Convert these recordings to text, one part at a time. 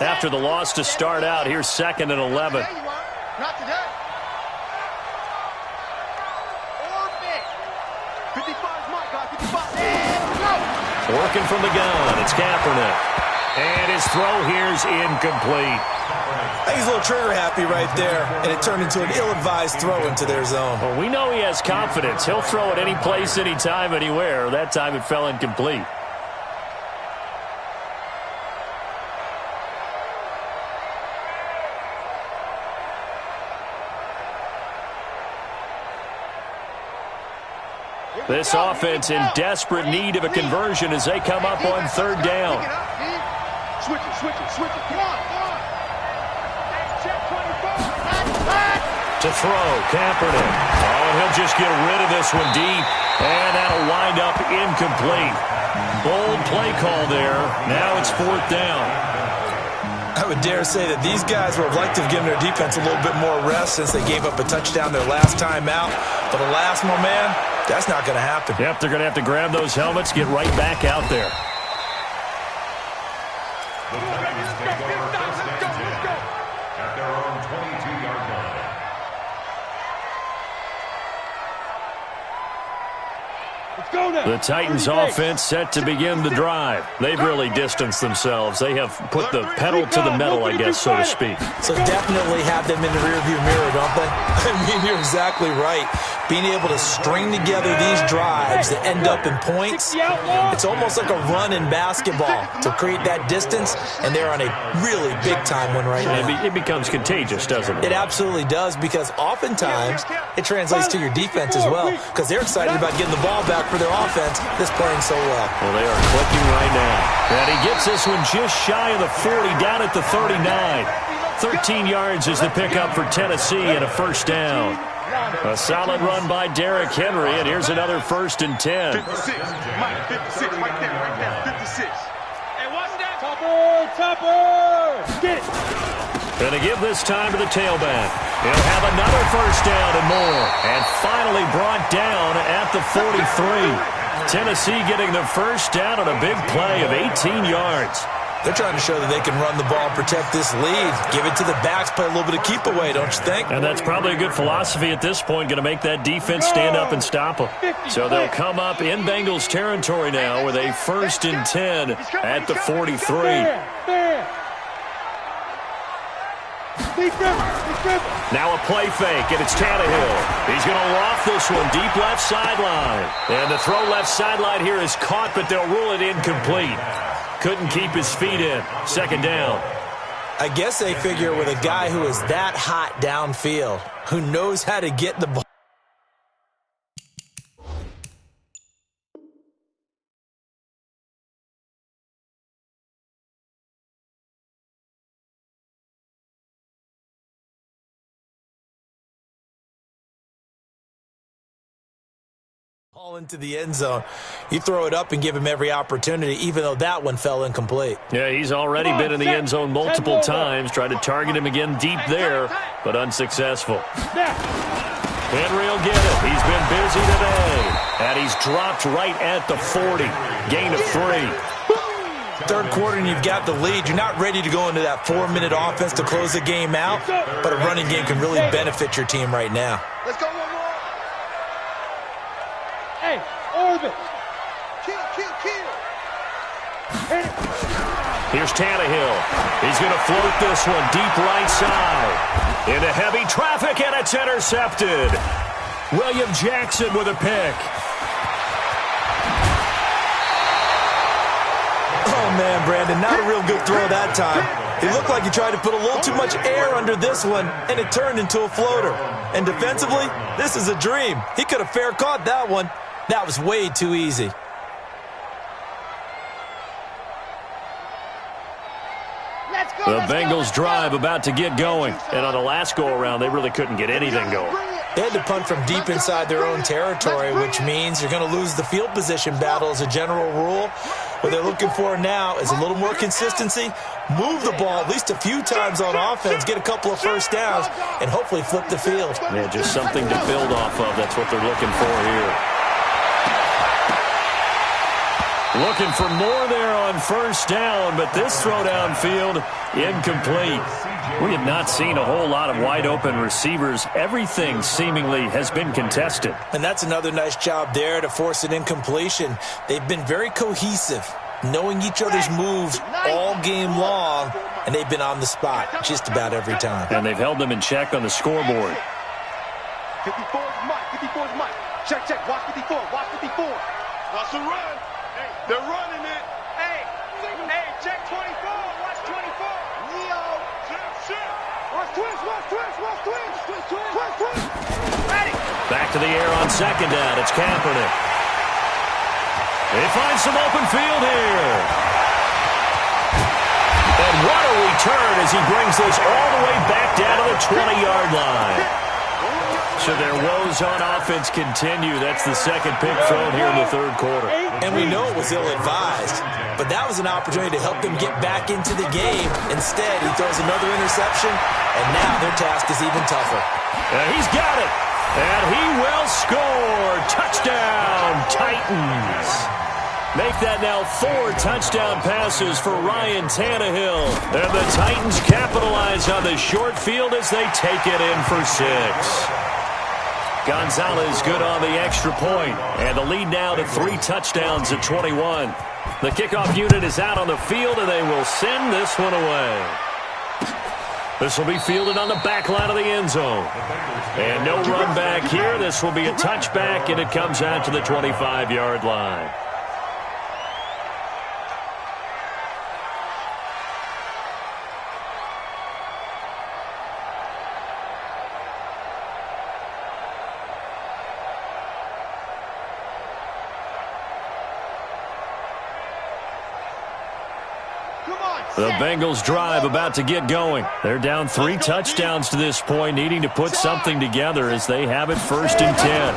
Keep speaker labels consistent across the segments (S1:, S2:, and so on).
S1: After the loss to start out, here's 2nd and 11.
S2: Not today. 55's my guy. 55. And go.
S1: Working from the gun. It's Kaepernick. And his throw here's incomplete.
S3: I think he's a little trigger happy right there, and it turned into an ill-advised throw into their zone.
S1: Well, we know he has confidence. He'll throw it any place, anytime, anywhere. That time it fell incomplete. This offense in desperate need of a conversion as they come up on 3rd down.
S2: Switch it. Come on. Check 24.
S1: To throw, Kaepernick. Oh, and he'll just get rid of this one deep. And that'll wind up incomplete. Bold play call there. Now it's 4th down.
S3: I would dare say that these guys would have liked to have given their defense a little bit more rest since they gave up a touchdown their last time out. But alas, my man, that's not going to happen.
S1: Yep, they're going to have to grab those helmets, get right back out there.
S4: At their own 22-yard line.
S1: The Titans offense set to begin the drive. They've really distanced themselves. They have put the pedal to the metal, I guess, so to speak.
S3: So definitely have them in the rearview mirror, don't they? I mean, you're exactly right. Being able to string together these drives that end up in points, it's almost like a run in basketball to create that distance, and they're on a really big-time one right now.
S1: It becomes contagious, doesn't it?
S3: It absolutely does, because oftentimes it translates to your defense as well, because they're excited about getting the ball back for their offense that's playing so well.
S1: Well, they are clicking right now. And he gets this one just shy of the 40, down at the 39. 13 yards is the pickup for Tennessee and a 1st down. A solid run by Derrick Henry, and here's another 1st and 10.
S2: 56. Mike, 56. Right there. 56. Hey, watch that.
S5: Topper. Get it.
S1: Gonna give this time to the tailback. He'll have another 1st down and more. And finally brought down at the 43. Tennessee getting the 1st down on a big play of 18 yards.
S3: They're trying to show that they can run the ball, protect this lead, give it to the backs, play a little bit of keep away, don't you think?
S1: And that's probably a good philosophy at this point, going to make that defense stand up and stop them. So they'll come up in Bengals territory now with a 1st and 10 at the 43. Now a play fake, and it's Tannehill. He's going to loft this one deep left sideline. And the throw left sideline here is caught, but they'll rule it incomplete. Couldn't keep his feet in. 2nd down.
S3: I guess they figure with a guy who is that hot downfield, who knows how to get the ball. All into the end zone. You throw it up and give him every opportunity, even though that one fell incomplete.
S1: Yeah, he's already been in the end zone multiple times. Tried to target him again deep there, but unsuccessful. Henry will get it. He's been busy today. And he's dropped right at the 40. Gain of 3.
S3: 3rd quarter and you've got the lead. You're not ready to go into that 4-minute offense to close the game out, but a running game can really benefit your team right now.
S2: Let's go one more.
S5: Hey, orbit.
S2: Kill.
S1: Here's Tannehill. He's going to float this one deep right side. Into heavy traffic, and it's intercepted. William Jackson with a pick.
S3: Oh, man, Brandon, not a real good throw that time. He looked like he tried to put a little too much air under this one, and it turned into a floater. And defensively, this is a dream. He could have fair caught that one. That was way too easy.
S1: The Bengals drive about to get going. And on the last go-around, they really couldn't get anything going.
S3: They had to punt from deep inside their own territory, which means you're going to lose the field position battle as a general rule. What they're looking for now is a little more consistency, move the ball at least a few times on offense, get a couple of 1st downs, and hopefully flip the field.
S1: Yeah, just something to build off of. That's what they're looking for here. Looking for more there on first down, but this throw downfield incomplete. We have not seen a whole lot of wide-open receivers. Everything seemingly has been contested.
S3: And that's another nice job there to force an incompletion. They've been very cohesive, knowing each other's moves all game long, and they've been on the spot just about every time.
S1: And they've held them in check on the scoreboard.
S2: 54 is Mike. 54 is Mike. Check, check. Watch 54. Watch 54. Watch the run. Hey, they're running it. Hey, check 24. Watch 24. Leo. Check. Watch twins. Watch twins. Watch twins. Twins. Ready.
S1: Back to the air on second down. It's Kaepernick. They find some open field here. And what a return as he brings this all the way back down to the 20-yard line. So their woes on offense continue. That's the second pick thrown here in the third quarter.
S3: And we know it was ill-advised, but that was an opportunity to help them get back into the game. Instead, he throws another interception, and now their task is even tougher.
S1: He's got it, and he will score. Touchdown, Titans. Make that now 4 touchdown passes for Ryan Tannehill. And the Titans capitalize on the short field as they take it in for 6. Gonzalez good on the extra point, and the lead now to 3 touchdowns at 21. The kickoff unit is out on the field, and they will send this one away. This will be fielded on the back line of the end zone. And no run back here. This will be a touchback, and it comes out to the 25-yard line. The Bengals drive about to get going. They're down 3 touchdowns to this point, needing to put something together as they have it 1st and 10.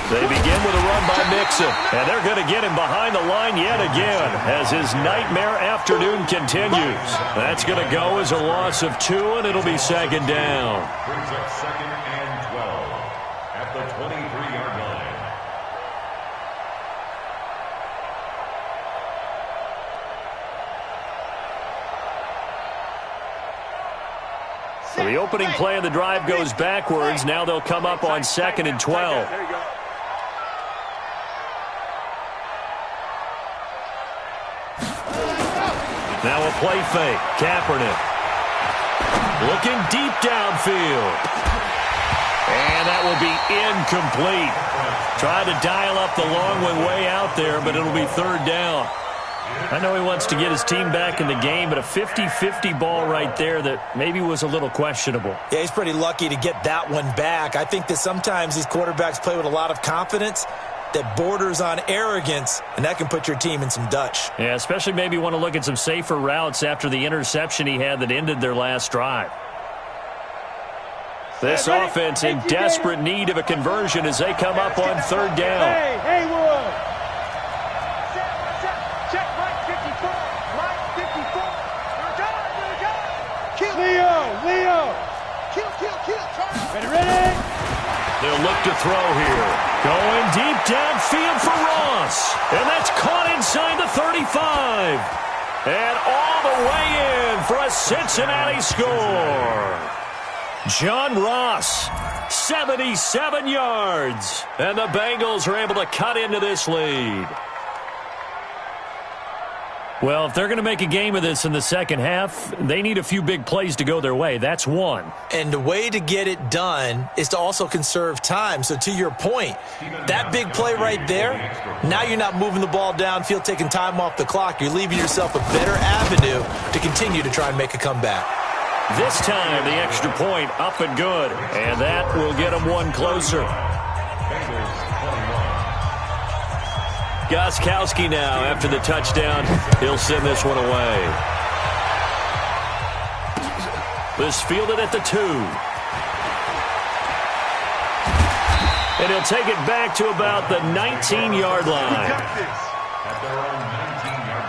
S1: They begin with a run by Mixon, and they're going to get him behind the line yet again as his nightmare afternoon continues. That's going to go as a loss of 2, and it'll be 2nd down.
S4: Brings up 2nd and 12 at the 23-yard line.
S1: So the opening play of the drive goes backwards. Now they'll come up on 2nd and 12.
S2: There you go.
S1: Now a play fake. Kaepernick. Looking deep downfield. And that will be incomplete. Tried to dial up the long one way out there, but it'll be 3rd down. I know he wants to get his team back in the game, but a 50-50 ball right there that maybe was a little questionable.
S3: Yeah, he's pretty lucky to get that one back. I think that sometimes these quarterbacks play with a lot of confidence that borders on arrogance, and that can put your team in some Dutch.
S1: Yeah, especially maybe want to look at some safer routes after the interception he had that ended their last drive. This offense in desperate need of a conversion as they come up on 3rd down.
S5: Hey, Haywood!
S2: Check Mike 54. Mike 54. We're done.
S5: Leo! Ready?
S1: They'll look to throw here. Going deep downfield for Ross. And that's caught inside the 35. And all the way in for a Cincinnati score. John Ross, 77 yards. And the Bengals are able to cut into this lead. Well, if they're going to make a game of this in the second half, they need a few big plays to go their way. That's one.
S3: And the way to get it done is to also conserve time. So to your point, that big play right there, now you're not moving the ball downfield, taking time off the clock. You're leaving yourself a better avenue to continue to try and make a comeback.
S1: This time, the extra point up and good. And that will get them one closer. Gostkowski now, after the touchdown, he'll send this one away. This fielded at the 2. And he'll take it back to about the 19-yard line.
S4: At their own 19-yard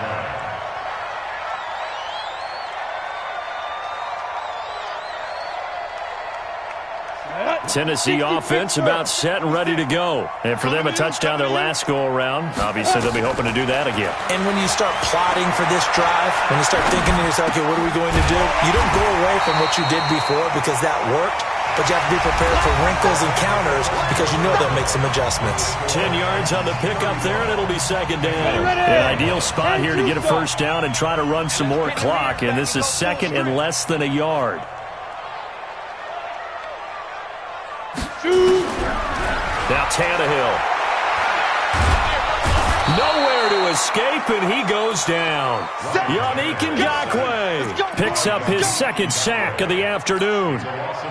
S4: line.
S1: Tennessee offense about set and ready to go. And for them, a touchdown their last go-around. Obviously, they'll be hoping to do that again.
S3: And when you start plotting for this drive, when you start thinking to yourself, okay, what are we going to do? You don't go away from what you did before because that worked. But you have to be prepared for wrinkles and counters because you know they'll make some adjustments.
S1: 10 yards on the pickup there, and it'll be second down. An ideal spot here to get a first down and try to run some more clock, and this is second and less than a yard. Now Tannehill. Nowhere to escape, and he goes down. Yannick Ngakoue picks up his second sack of the afternoon.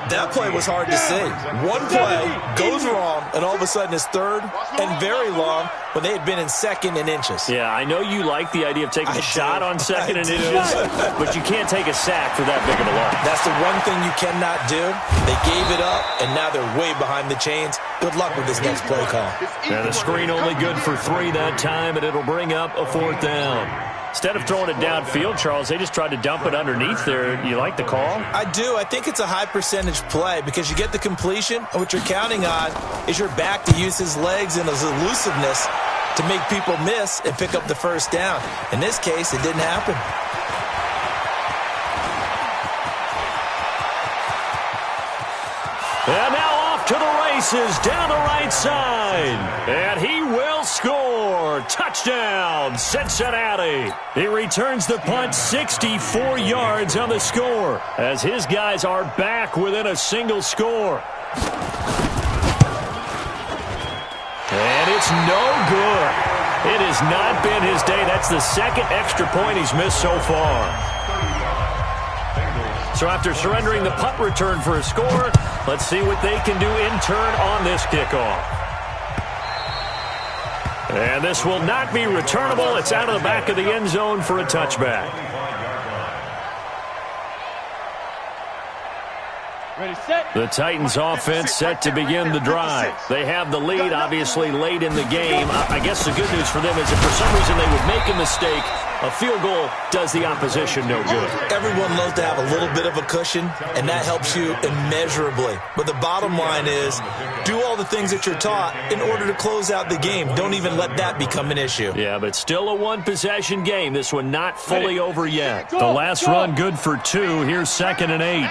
S3: That play was hard to see. One play goes wrong, and all of a sudden it's third and very long when they had been in second and inches.
S1: Yeah, I know you like the idea of taking a shot on second and inches, but you can't take a sack for that big of a loss.
S3: That's the one thing you cannot do. They gave it up, and now they're way behind the chains. Good luck with this next play call.
S1: And the screen only good for 3 that time, and it'll bring up a fourth down. Instead of throwing it downfield, Charles, they just tried to dump it underneath there. You like the call?
S3: I do. I think it's a high-percentage play because you get the completion, and what you're counting on is your back to use his legs and his elusiveness to make people miss and pick up the first down. In this case, it didn't happen.
S1: And now off to the races down the right side. And he will score. Touchdown, Cincinnati. He returns the punt 64 yards on the score as his guys are back within a single score. And it's no good. It has not been his day. That's the second extra point he's missed so far. So after surrendering the punt return for a score, let's see what they can do in turn on this kickoff. And this will not be returnable. It's out of the back of the end zone for a touchback.
S5: Ready, set.
S1: The Titans offense set to begin the drive. They have the lead, obviously, late in the game. I guess the good news for them is if for some reason they would make a mistake, a field goal does the opposition no good.
S3: Everyone loves to have a little bit of a cushion, and that helps you immeasurably. But the bottom line is, do all the things that you're taught in order to close out the game. Don't even let that become an issue.
S1: Yeah, but still a one-possession game. This one not fully over yet. The last run good for 2. Here's 2nd and 8.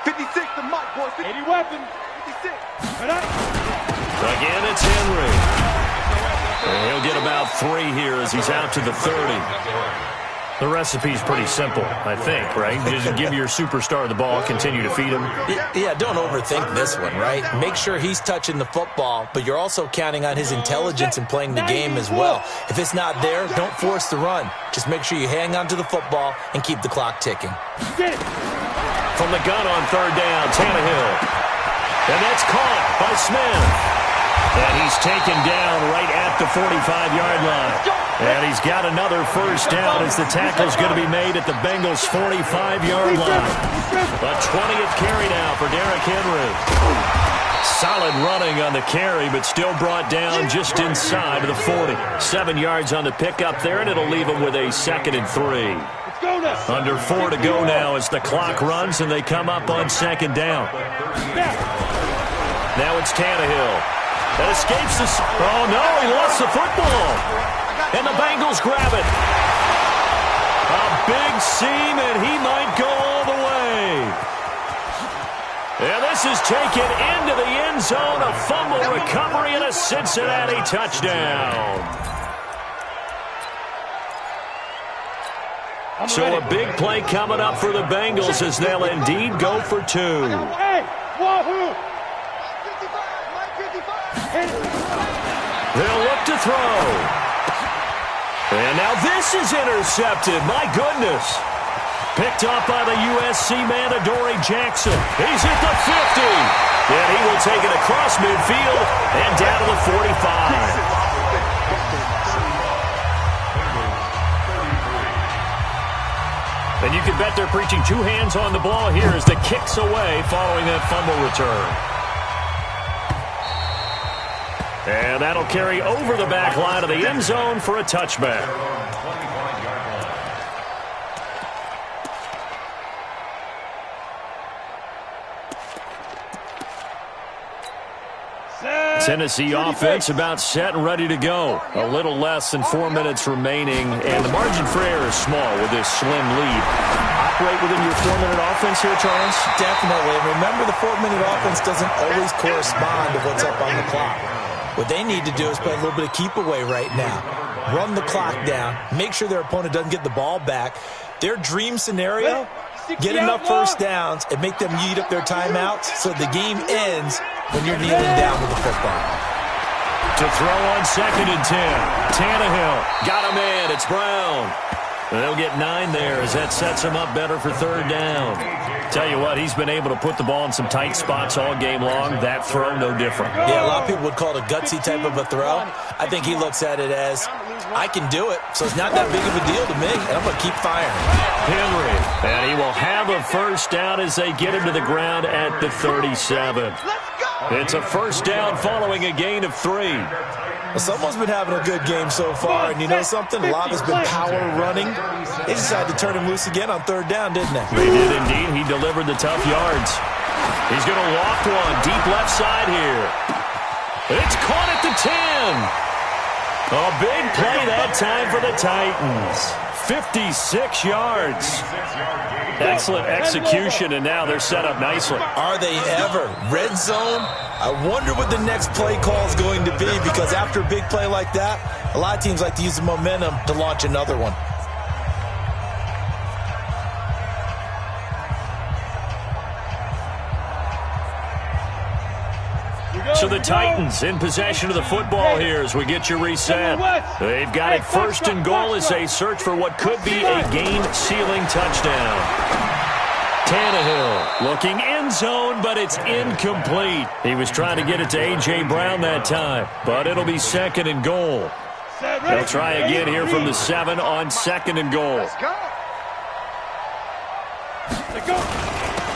S2: 56 to Mike, boys.
S5: 80 weapons.
S2: 56.
S1: Again, it's Henry. And he'll get about 3 here as he's out to the 30. The recipe's pretty simple, I think, right? Just give your superstar the ball, continue to feed him.
S3: Yeah, don't overthink this one, right? Make sure he's touching the football, but you're also counting on his intelligence in playing the game as well. If it's not there, don't force the run. Just make sure you hang on to the football and keep the clock ticking.
S1: From the gun on 3rd down, Tannehill. And that's caught by Smith. And he's taken down right at the 45-yard line. And he's got another first down as the tackle's going to be made at the Bengals' 45-yard line. A 20th carry now for Derrick Henry. Solid running on the carry, but still brought down just inside of the 40. 7 yards on the pickup there, and it'll leave him with a 2nd and 3. Under 4 to go now as the clock runs and they come up on 2nd down. Now it's Tannehill. That escapes the... Oh, no, he lost the football. And the Bengals grab it. A big seam, and he might go all the way. And this is taken into the end zone. A fumble recovery and a Cincinnati touchdown. So a big play coming up for the Bengals as they'll indeed go for 2.
S5: Hey, wahoo!
S1: They'll look to throw. And now this is intercepted. My goodness. Picked up by the USC man, Adoree Jackson. He's at the 50. And he will take it across midfield and down to the 45. And you can bet they're preaching 2 hands on the ball here as the kick's away following that fumble return. And that'll carry over the back line of the end zone for a touchback. Tennessee offense about set and ready to go. A little less than 4 minutes remaining, and the margin for error is small with this slim lead. Operate within your 4-minute offense here, Charles?
S3: Definitely. And remember, the 4-minute offense doesn't always correspond to what's up on the clock. What they need to do is play a little bit of keep away right now. Run the clock down. Make sure their opponent doesn't get the ball back. Their dream scenario, get enough first downs and make them eat up their timeouts so the game ends when you're kneeling down with the football.
S1: To throw on 2nd and 10. Tannehill got him in. It's Brown. And they'll get 9 there as that sets him up better for 3rd down. Tell you what, he's been able to put the ball in some tight spots all game long. That throw, no different.
S3: Yeah, a lot of people would call it a gutsy type of a throw. I think he looks at it as, I can do it, so it's not that big of a deal to me, and I'm going to keep firing.
S1: Henry, and he will have a 1st down as they get him to the ground at the 37. It's a 1st down following a gain of 3.
S3: Well, someone's been having a good game so far, and you know something? A lot has been power running. They decided to turn him loose again on 3rd down, didn't they?
S1: They did indeed. He delivered the tough yards. He's going to loft one deep left side here. It's caught at the 10. A big play that time for the Titans. 56 yards. Excellent execution, and now they're set up nicely.
S3: Are they ever? Red zone? I wonder what the next play call is going to be, because after a big play like that, a lot of teams like to use the momentum to launch another one.
S1: So the Titans in possession of the football here as we get you reset. They've got it 1st and goal as they search for what could be a game-sealing touchdown. Tannehill looking end zone, but it's incomplete. He was trying to get it to A.J. Brown that time, but it'll be 2nd and goal. They'll try again here from the 7 on 2nd and goal.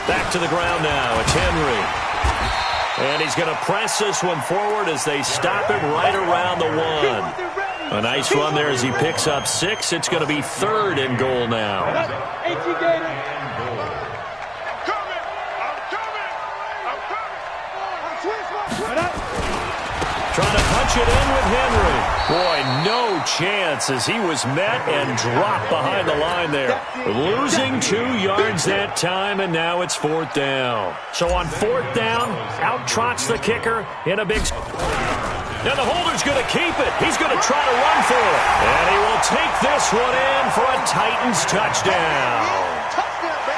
S1: Back to the ground now. It's Henry. And he's going to press this one forward as they stop him right around the 1. A nice run there as he picks up 6. It's going to be 3rd and goal now. Trying to punch it in with Henry. Boy, no chance as he was met and dropped behind the line there. Losing 2 yards that time, and now it's 4th down. So on 4th down, out trots the kicker in a big... Now the holder's going to keep it. He's going to try to run for it. And he will take this one in for a Titans touchdown.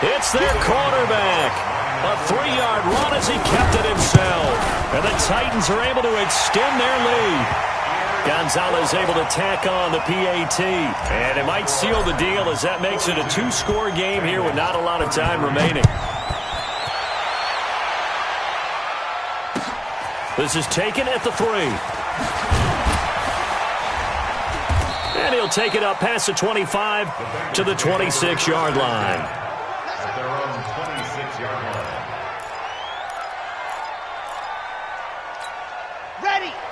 S1: It's their quarterback. A 3-yard run as he kept it himself. And the Titans are able to extend their lead. Gonzalez able to tack on the PAT. And it might seal the deal as that makes it a 2-score game here with not a lot of time remaining. This is taken at the 3. And he'll take it up past the 25 to the 26-yard line.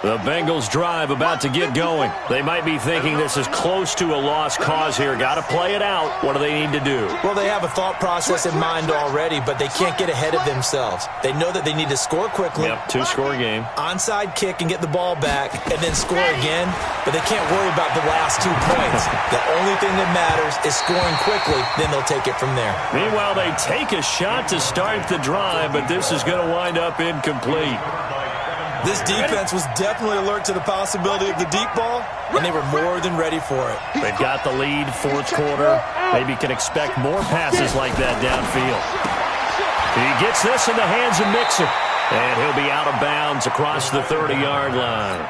S1: The Bengals drive about to get going. They might be thinking this is close to a lost cause here. Got to play it out. What do they need to do?
S3: Well, they have a thought process in mind already, but they can't get ahead of themselves. They know that they need to score quickly.
S1: Yep, 2-score game.
S3: Onside kick and get the ball back and then score again, but they can't worry about the last 2 points. The only thing that matters is scoring quickly, then they'll take it from there.
S1: Meanwhile, they take a shot to start the drive, but this is going to wind up incomplete.
S3: This defense was definitely alert to the possibility of the deep ball, and they were more than ready for it.
S1: They've got the lead, 4th quarter. Maybe can expect more passes like that downfield. He gets this in the hands of Mixon, and he'll be out of bounds across the 30-yard line.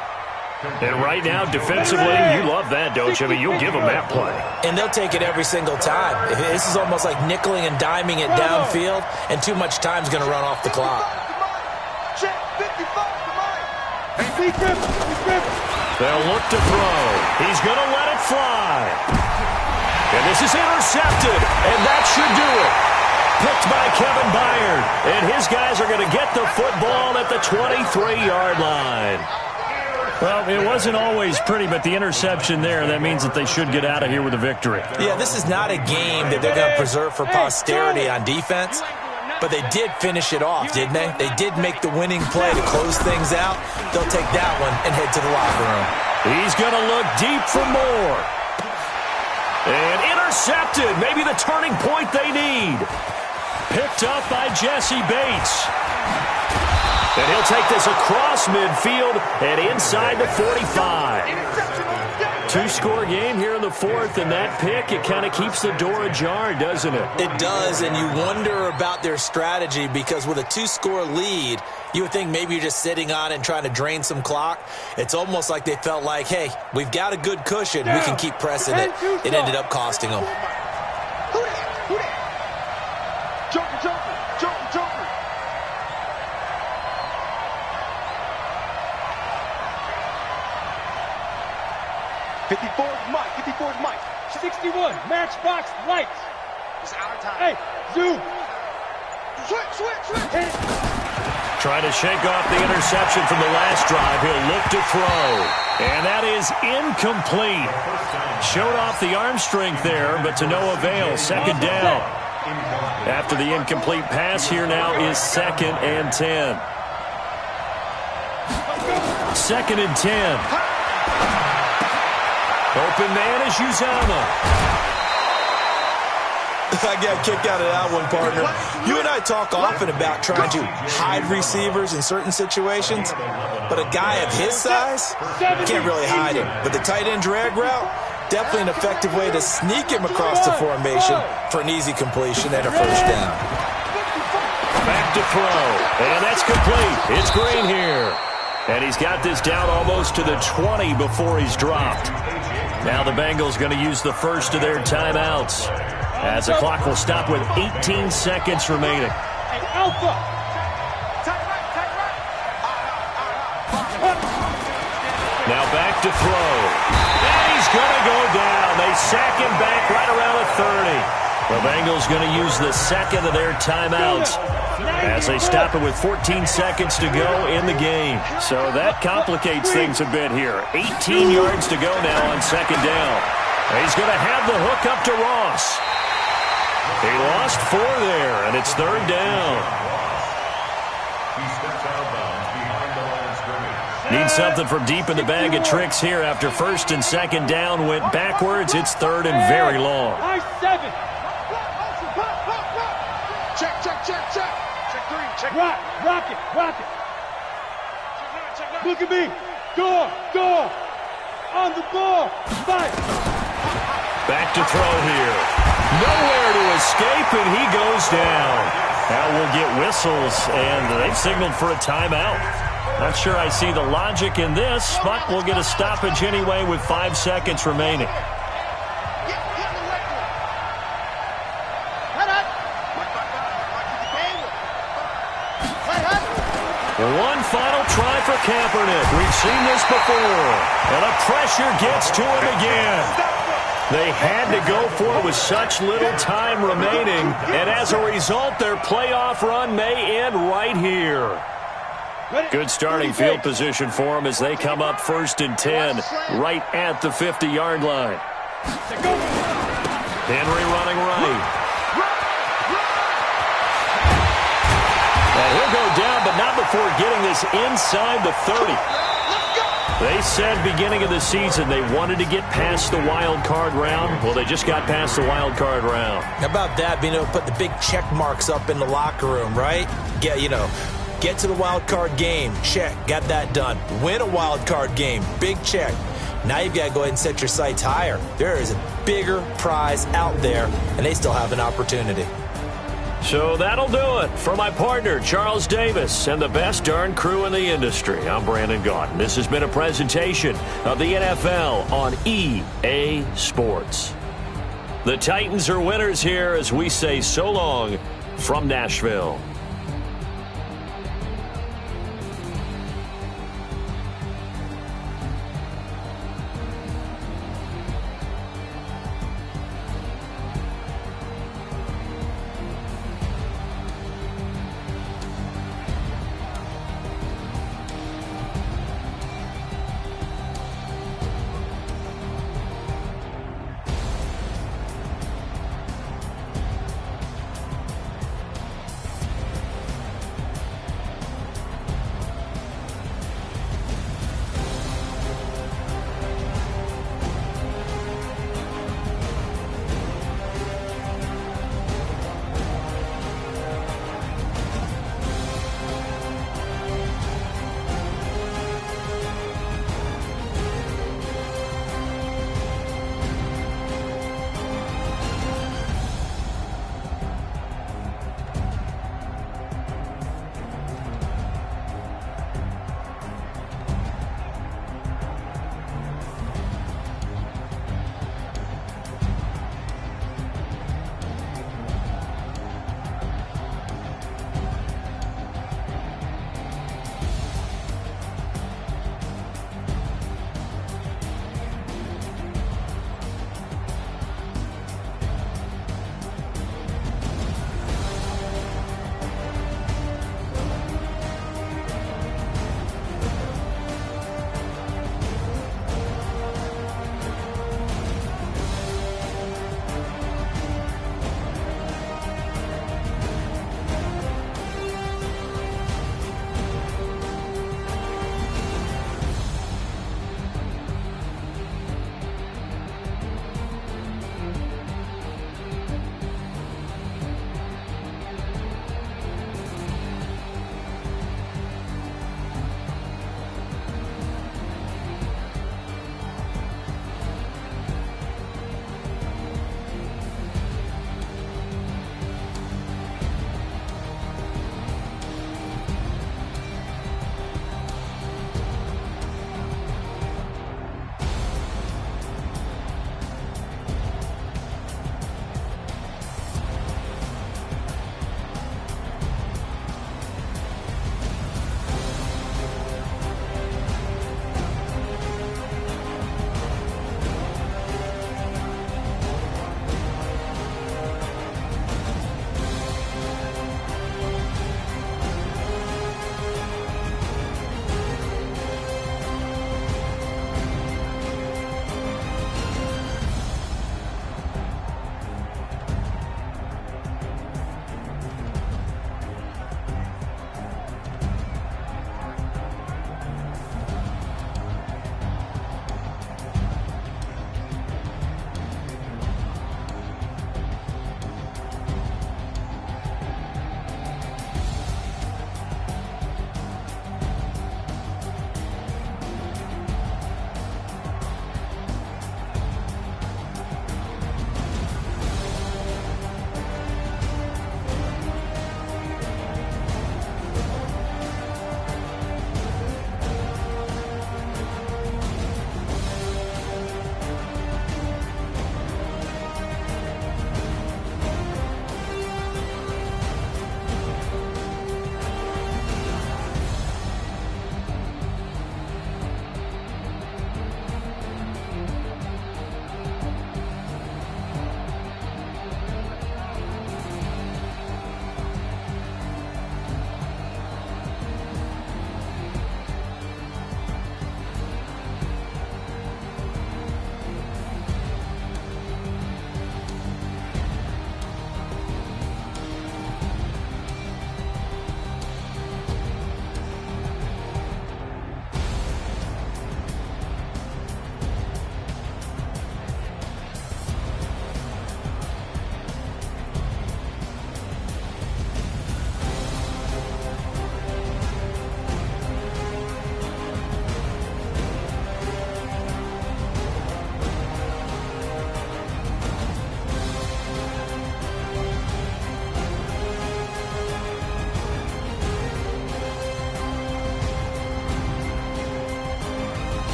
S1: And right now, defensively, you love that, don't you? I mean, you'll give them that play.
S3: And they'll take it every single time. This is almost like nickeling and diming it downfield, and too much time's going to run off the clock.
S1: They'll look to throw. He's going to let it fly. And this is intercepted, and that should do it. Picked by Kevin Byard. And his guys are going to get the football at the 23-yard line. Well, it wasn't always pretty, but the interception there, that means that they should get out of here with a victory.
S3: Yeah, this is not a game that they're going to preserve for posterity on defense. But they did finish it off, didn't they? They did make the winning play to close things out. They'll take that one and head to the locker room.
S1: He's going to look deep for more. And intercepted. Maybe the turning point they need. Picked up by Jesse Bates. And he'll take this across midfield and inside the 45. Two-score game here in the fourth, and that pick, it kind of keeps the door ajar, doesn't it?
S3: It does, and you wonder about their strategy because with a two-score lead, you would think maybe you're just sitting on it and trying to drain some clock. It's almost like they felt like, hey, we've got a good cushion. We can keep pressing it. It ended up costing them.
S2: Joker. 54's Mike.
S5: 61, matchbox lights.
S2: It's our time.
S5: Hey, zoom.
S2: Switch.
S1: Trying to shake off the interception from the last drive. He'll look to throw. And that is incomplete. Showed off the arm strength there, but to no avail. Second down. After the incomplete pass, here now is 2nd and 10. 2nd and 10. Open man is Uzama.
S3: I got a kick out of that one, partner. You and I talk often about trying to hide receivers in certain situations, but a guy of his size, can't really hide him. But the tight end drag route, definitely an effective way to sneak him across the formation for an easy completion and a first down.
S1: Back to throw, and that's complete. It's Green here. And he's got this down almost to the 20 before he's dropped. Now the Bengals going to use the first of their timeouts, as the clock will stop with 18 seconds remaining.
S5: Hey, Alpha.
S1: Now back to throw. And he's going to go down. They sack him back right around the 30. The Bengals going to use the second of their timeouts as they stop it with 14 seconds to go in the game. So that complicates things a bit here. 18 yards to go now on second down. He's going to have the hook up to Ross. He lost 4 there, and it's third down.
S4: He steps out of bounds behind the line of scrimmage.
S1: Need something from deep in the bag of tricks here after first and second down went backwards. It's third and very long.
S5: I-7.
S2: Check 3. Check.
S5: Rock it. Look at me. Door. On the ball. Fight.
S1: Back to throw here. Nowhere to escape, and he goes down. Now we'll get whistles, and they've signaled for a timeout. Not sure I see the logic in this, but we'll get a stoppage anyway with 5 seconds remaining. One final try for Kaepernick. We've seen this before. And the pressure gets to him again. They had to go for it with such little time remaining. And as a result, their playoff run may end right here. Good starting field position for them as they come up 1st and 10 right at the 50-yard line. Henry running right. He'll go down, but not before getting this inside the 30. They said beginning of the season they wanted to get past the wild card round. Well, they just got past the wild card round.
S3: How about that, being able to put the big check marks up in the locker room, right? Get to the wild card game, check, got that done. Win a wild card game, big check. Now you've got to go ahead and set your sights higher. There is a bigger prize out there, and they still have an opportunity.
S1: So that'll do it for my partner, Charles Davis, and the best darn crew in the industry. I'm Brandon Gaudin. This has been a presentation of the NFL on EA Sports. The Titans are winners here as we say so long from Nashville.